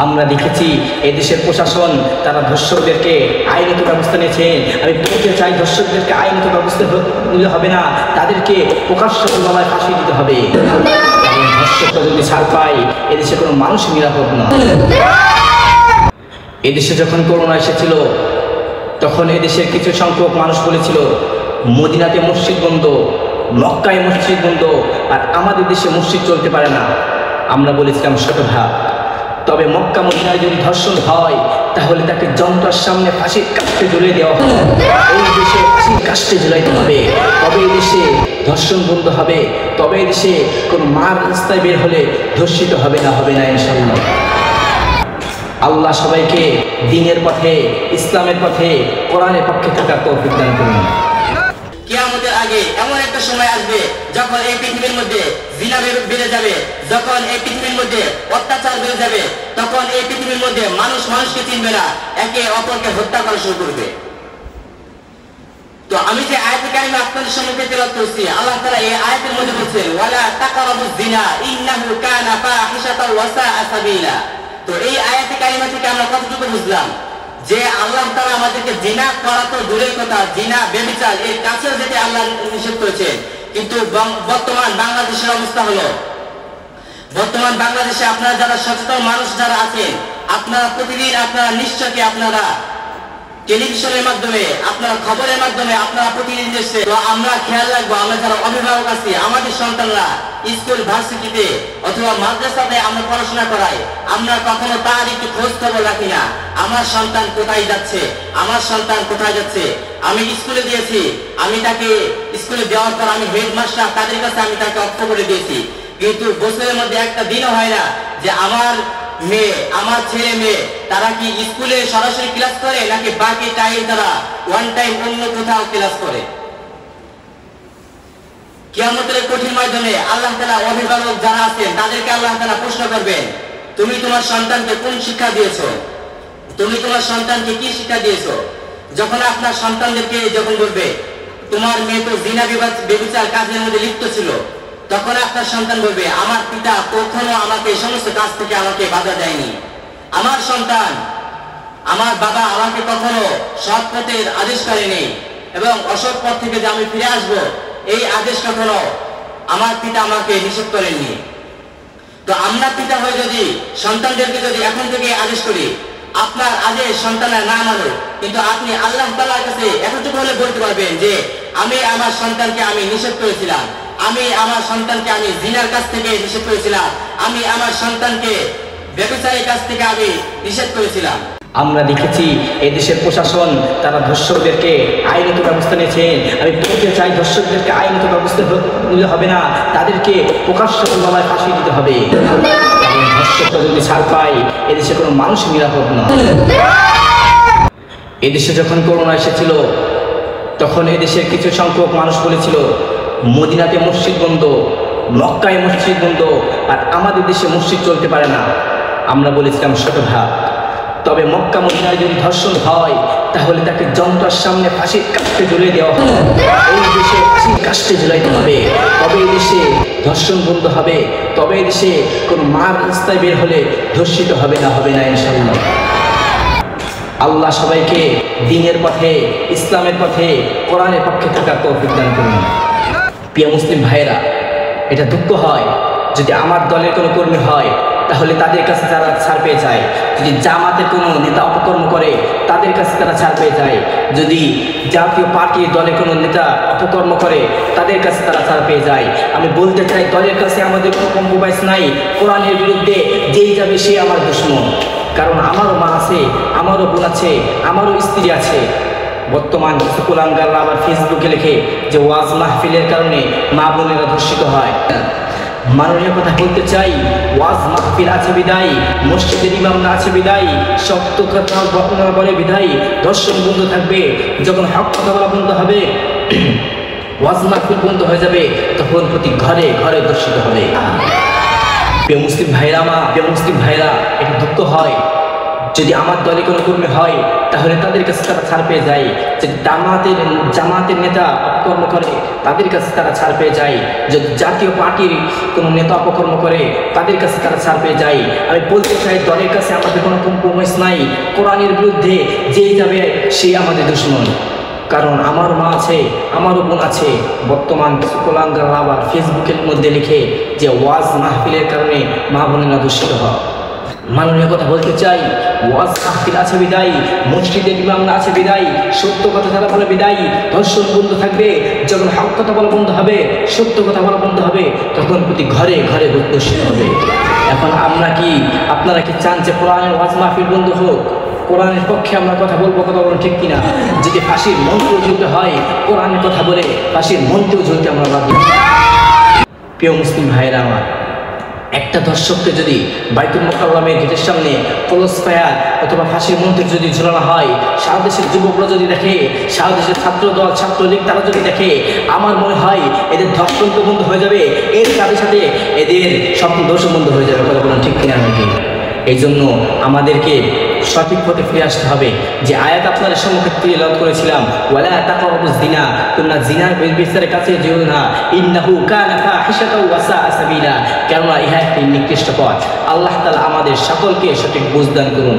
আমরা দেখেছি এদেশের প্রশাসন তারা ধর্ষকদেরকে আইনত ব্যবস্থা নিয়েছে। আমি বলতে চাই, ধর্ষকদেরকে আইনত ব্যবস্থা নিলে হবে না, তাদেরকে প্রকাশ্য গলায় ফাঁসি দিতে হবে। কারণ ধর্ষকরা যদি ছাড় পায়, এদেশে কোনো মানুষ নিরাপদ নয়। এদেশে যখন করোনা এসেছিল, তখন এদেশের কিছু সংখ্যক মানুষ বলেছিল মদিনাতে মসজিদ বন্ধ, মক্কায় মসজিদ বন্ধ, আর আমাদের দেশে মসজিদ চলতে পারে না। আমরা বলেছিলাম শতভাগ। তবে মক্কা মদিনায় যদি ধর্ষণ হয়, তাহলে তাকে যন্ত্রের সামনে ফাঁসির কাস্টে ঝুলিয়ে দেওয়া হবে। এই দেশে ফাঁসির কাস্টে ঝুলাইতে হবে, তবে এই দেশে ধর্ষণ বন্ধ হবে, তবে এই দেশে কোনো মার রাস্তায় বের হলে ধর্ষিত হবে না ইনশাআল্লাহ। আল্লাহ সবাইকে দ্বীনের পথে, ইসলামের পথে, কোরআনের পক্ষে থাকার তৌফিক দান করুন। কিয়ামতের আগে এমন একটা সময় আসবে যখন এই পৃথিবীর মধ্যে জিনা বেড়ে যাবে, যখন এই পৃথিবীর মধ্যে অত্যাচার বেড়ে যাবে, তখন এই পৃথিবীর মধ্যে মানুষ মানুষকে চিনবে না, একে অপরকে হত্যা করা শুরু করবে। তো আমি যে আয়াতে কারিমা আপনাদের সম্মুখে তেলাওয়াত করছি, আল্লাহ তাআলা এই আয়াতের মধ্যে বলছেন ওয়ালা তাকরাবুজ জিনা ইন্নাহু কানা ফাহিশাতাও ওয়া সাআ সাবিলা। তো এই আয়াতে কারিমা থেকে আমরা কতটুকু বুঝলাম যে আল্লাহ তাআলা আমাদেরকে জিনা করা তো দূরের কথা, জিনা ব্যভিচার এর কাছেও যেতে আল্লাহ নিষেধ করেছেন। কিন্তু বর্তমান বাংলাদেশের অবস্থা হলো, বর্তমান বাংলাদেশে আপনারা যারা সচেতন মানুষ যারা আছেন, আপনারা প্রতিদিন আপনারা নিশ্চয়ই আপনারা টেলিভিশনের মাধ্যমে, আপনারা খবরের মাধ্যমে আপনারা প্রতিদিন দেখছেন। তো আমরা খেয়াল রাখবো, আমরা যারা অভিভাবক আছি, আমাদের সন্তানরা স্কুল ভার্সিটিতে অথবা মাদ্রাসাতে আমরা পড়াশোনা করাই, আমরা কখনো তার একটু খোঁজ খবর রাখি না। আমার সন্তান কোথায় যাচ্ছে, আমার সন্তান কোথায় যাচ্ছে। আমি স্কুলে দিয়েছি, আমি তাকে স্কুলে দেওয়ার পর আমি হেডমাস্টার তাদের কাছে আমি তাকে অর্থ করে দিয়েছি, কিন্তু বছরের মধ্যে একটা দিনও হয় না যে আমার মেয়ে, আমার ছেলে মেয়ে তারা কি স্কুলে সরাসরি ক্লাস করে নাকি বাকি টাইম তারা ওয়ান টাইম অন্য কোথাও ক্লাস করে। কিয়ামতের কঠিন ময়দানে আল্লাহ তাআলা অভিভাবক যারা আছেন তাদেরকে আল্লাহ তাআলা প্রশ্ন করবেন, তুমি তোমার সন্তানকে কোন শিক্ষা দিয়েছো, তুমি তোমার সন্তানকে কি শিক্ষা দিয়েছো। যখন আপনার সন্তানদেরকে যখন বলবে তোমার মেয়ে তো জিনা ব্যভিচার কাজের মধ্যে লিপ্ত ছিল, তখন আপনার সন্তান বলবে আমার পিতা কখনো আমাকে এই সমস্ত কাজ থেকে আমাকে বাধা দেয়নি। আমার সন্তান, আমার বাবা আমাকে কখনো সৎ পথের আদেশ করেনি এবং অসৎ পথ থেকে যে আমি ফিরে আসবো এই আদেশ কখনো আমার পিতা আমাকে নিষেধ করেননি। তো আমরা পিতা হয়ে যদি সন্তানদেরকে যদি এখন থেকে আদেশ করি, আপনার আদেশ সন্তানের না মানে, কিন্তু আপনি আল্লাহ তাআলার কাছে এতটুকু হলে বলতে পারবেন যে আমি আমার সন্তানকে আমি নিষেধ করেছিলাম, আমি আমার সন্তানকে আমি জিনার কাছ থেকে নিষেধ করেছিলাম, আমি আমার সন্তানকে ব্যভিচারের কাছ থেকে আমি নিষেধ করেছিলাম। আমরা দেখেছি এদেশের প্রশাসন তারা ধর্ষকদেরকে আইনত ব্যবস্থা নিয়েছে। আমি বলতে চাই, ধর্ষকদেরকে আইনত ব্যবস্থা নিলে হবে না, তাদেরকে প্রকাশ্য গলায় ফাঁসি দিতে হবে। কারণ ধর্ষকরা যদি ছাড় পায়, এদেশে কোনো মানুষ নিরাপদ নয়। এদেশে যখন করোনা এসেছিল, তখন এদেশের কিছু সংখ্যক মানুষ বলেছিল মদিনাতে মসজিদ বন্ধ, মক্কায় মসজিদ বন্ধ, আর আমাদের দেশে মসজিদ চলতে পারে না। আমরা বলেছিলাম শতভাগ। তবে মক্কা মদিনায় যদি ধর্ষণ হয়, তাহলে তাকে যন্ত্রের সামনে ফাঁসির কাস্টে ঝুলিয়ে দেওয়া হবে। এই দেশে ফাঁসির কাস্টে ঝুলাইতে হবে, তবে এই দেশে ধর্ষণ বন্ধ হবে, তবে এই দেশে কোনো মার রাস্তায় বের হলে ধর্ষিত হবে না ইনশাআল্লাহ। আল্লাহ সবাইকে দ্বীনের পথে, ইসলামের পথে, কোরআনের পক্ষে থাকার তৌফিক দান করুন। প্রিয় মুসলিম ভাইয়েরা, এটা দুঃখ হয় যদি আমার দলের কোনো কর্মী হয়, তাহলে তাদের কাছে তারা ছাড় পেয়ে যায়। যদি জামাতের কোনো নেতা অপকর্ম করে, তাদের কাছে তারা ছাড় পেয়ে যায়। যদি জাতীয় পার্টির দলে কোনো নেতা অপকর্ম করে, তাদের কাছে তারা ছাড় পেয়ে যায়। আমি বলতে চাই, দলের কাছে আমাদের কোনো কম্প্রোমাইজ নাই। কোরআনের বিরুদ্ধে যেই যাবে সে আমার দুশমন। কারণ আমারও মা আছে, আমারও বোন আছে, আমারও স্ত্রী আছে। বর্তমান কিছু কুলাঙ্গাররা আবার ফেসবুকে লেখে যে ওয়াজ মাহফিলের কারণে মা বোনেরা ধর্ষিত হয়। মাননীয় কথা বলতে চাই, ওয়াজ মাহফিল আছে বিদায়, মসজিদের ইমামরা আছে বিদায়, শক্ত কথা বলে বিদায় ধর্ষণ বন্ধ থাকবে। যখন হক কথা বলা বন্ধ হবে, ওয়াজ মাহফিল বন্ধ হয়ে যাবে, তখন প্রতি ঘরে ঘরে ধর্ষিত হবে। প্রিয় মুসলিম ভাইরা, এটা দুঃখ হয় যদি আমার দলে কোনো কর্মী হয় তাহলে তাদের কাছে তারা ছাড় পেয়ে যায়। যদি জামাতের নেতা অপকর্ম করে তাদের কাছে তারা ছাড় পেয়ে যায়। যদি জাতীয় পার্টির কোনো নেতা অপকর্ম করে তাদের কাছে তারা ছাড় পেয়ে যায়। আমি বলতে চাই দলের কাছে আমাদের কোনো কম্প্রোমাইজ নাই। কোরআনের বিরুদ্ধে যেই যাবে সেই আমাদের দুশমন। কারণ আমার মা আছে, আমারও বোন আছে। বর্তমান কিছু কোলাঙ্গার আবার ফেসবুকের মধ্যে লিখে যে ওয়াজ মাহফিলের কারণে মা বোনেরা দূষিত হয়। মাননীয় কথা বলতে চাই, ওয়াজ মাহফিল আছে বিদায়, মসজিদের ইমামরা আছে বিদায়, সত্য কথা যারা বলে বিদায়, ধর্ষণ বন্ধ থাকবে। যখন হক কথা বলা বন্ধ হবে, সত্য কথা বলা বন্ধ হবে, তখন প্রতি ঘরে ঘরে দূষিত হবে। এখন আপনারা কি চান যে কোরআনের ওয়াজ মাহফিল বন্ধ হোক? কোরআনের পক্ষে আমরা কথা বলবো, কথা বলুন ঠিক কিনা? যদি ফাঁসির মন্ত্র ঝুলতে হয়, কোরআনের কথা বলে ফাঁসির মন্ত্র ঝুলতে আমরা বাধ্য। প্রিয় মুসলিম ভাইয়েরা আমার, একটা দর্শককে যদি বাইতুল মুকাররমের গেটের সামনে ক্রস ফায়ার অথবা ফাঁসির মন্ত্রে যদি ঝুলানো হয়, সারা দেশের যুবকরা যদি দেখে, সারা দেশের ছাত্রদল ছাত্রলীগ তারা যদি দেখে, আমার মনে হয় এদের ধর্ষণ তো বন্ধ হয়ে যাবে, এর সাথে সাথে এদের স্বপ্ন দোষ বন্ধ হয়ে যাবে। কথা বলুন ঠিক কিনা? নাকি এই জন্য আমাদেরকে সঠিক পথে ফিরে আসতে হবে। যে আয়াত আপনাদের সম্মুখে তিলাওয়াত করেছিলাম, ওয়ালা তাকরাবুজ জিনা, তোমরা জিনার বিচারের কাছে যেও না, ইন্নাহু কানা ফাহিশাতাও ওয়া সাআ সাবিলা, কেননা ইহা একটি নিকৃষ্ট পথ। আল্লাহ তাআলা আমাদের সকলকে সঠিক বুঝ দান করুন।